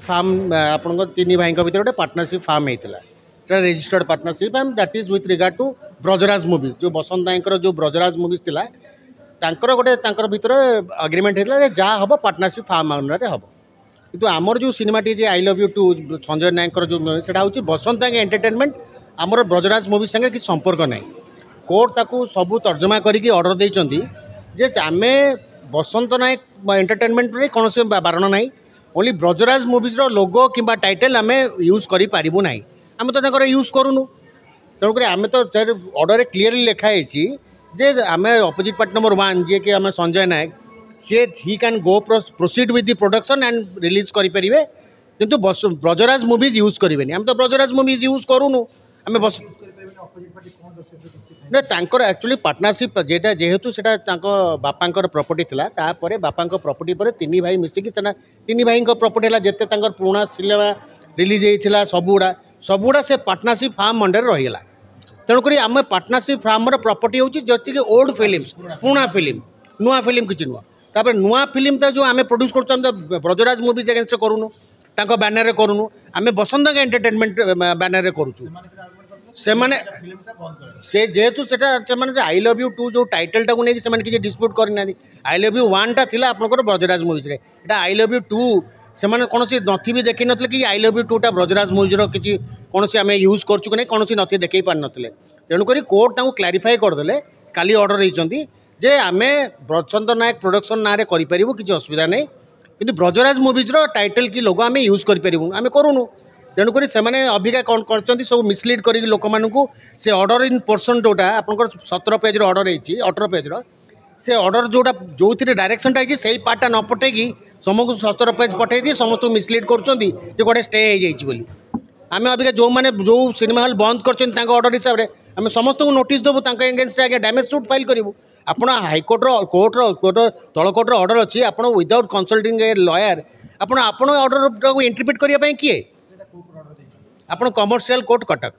Farm आपण तीन भाई भर गोटे पार्टनरशिप फार्म होता registered partnership and that is with regard to Brajraj movies जो बसंत नायकर जो ब्रजराज मूवीज थिला गोटे भितर अग्रीमेंट होता जहाँ हम पार्टनरशिप फार्म अंडर हम किंतु आमर जो सिनेमाटी जे I love you too Sanjay नायकर जो सेटा हूँ बसंत नायक एंटरटेनमेंट आमर ब्रजराज मूवी संगे किसी संपर्क ना कोर्ट ताकू सबू तर्जमा करके ऑर्डर देइचंती जे आम बसंत नायक एंटरटेनमेंट रे कौन से बारण ना ओनली ब्रजराज मूवीज लोगो किंबा टाइटल आम यूज करूँ ना आम तो यूज करूँ तेणुक आम तो ऑर्डर क्लीयरली लिखाई जे आम अपोजिट पार्टी नंबर 1 जी कि आम Sanjay Nayak she he can go proceed with the production and release करेंगे किंतु ब्रजराज मूवीज यूज करेंगे आम तो ब्रजराज मूवीज यूज करूँ आम बस ना एक्चुअली पार्टनरशिप जेटा जेहेतु से बापांकर प्रॉपर्टी थिला तापर बापांकर प्रॉपर्टी पर तीन भाई मिसिकी तीन भाई प्रॉपर्टी है जिते पुराना सिनेमा रिलीज होता सबुड़ा से पार्टनरशिप फार्म अंडर रहीगला तेणुक आम पार्टनरशिप फार्म प्रॉपर्टी हूँ जी ओल्ड फिल्म्स पुराना फिल्म नुआ फिल्म किसी नुआ तापर नुआ फिल्म तो जो आम प्रोड्यूस कर ब्रजराज मूवीज एगेंस्ट करूँ बैनर रे करूँ आम बसंत एंटरटेनमेंट बैनर रे करूँ से जेहेतु आई लव यू 2 जो टाइटल टाक नहीं किसी डिस्प्यूट करना आई लव यू 1 टा थिला आपनकर ब्रजराज मूवीज रे एटा आई लव यू 2 से कौन सी नथी भी देखी नथिले कि आई लव यू 2 टा ब्रजराज मूवीज रो किसी कौन सी आम यूज कर नहीं कौन सी नथी देखई पार नथिले तेणुक कोर्ट तांको क्लारिफाई करदेले काली ऑर्डर होती जे आम बसंत नायक प्रोडक्शन ना रे करि परिबु किसी असुविधा नहीं किंतु ब्रजराज मूवीज रो टाइटल की लोगो आम यूज करूँ आम करूँ तेणुक अबिका कौन कर सब मिसलीड कर लोक मानू से ऑर्डर इन पोर्सन जोटा आप 17 पेज ऑर्डर होती 18 पेज से ऑर्डर जोटा जो थी डायरेक्शन आई से पार्टा न पठेगी समस्त 17 पेज पठे समस्त मिसलीड कर गोटे स्टे हो आम अबिका जो मैंने जो सिनेमा हॉल बंद कर ऑर्डर हिसाब से आम समस्त को नोटिस देवु एगेन्स्ट आगे डैमेज सुट फाइल करूँ आप हाइकोर्टर कोर्टर तल कोर्टर ऑर्डर अच्छी आप विदाउट कंसल्टिंग ए लॉयर आप ऑर्डर इंटरप्रिट करने किए आपण कमर्शियल कोर्ट कटक।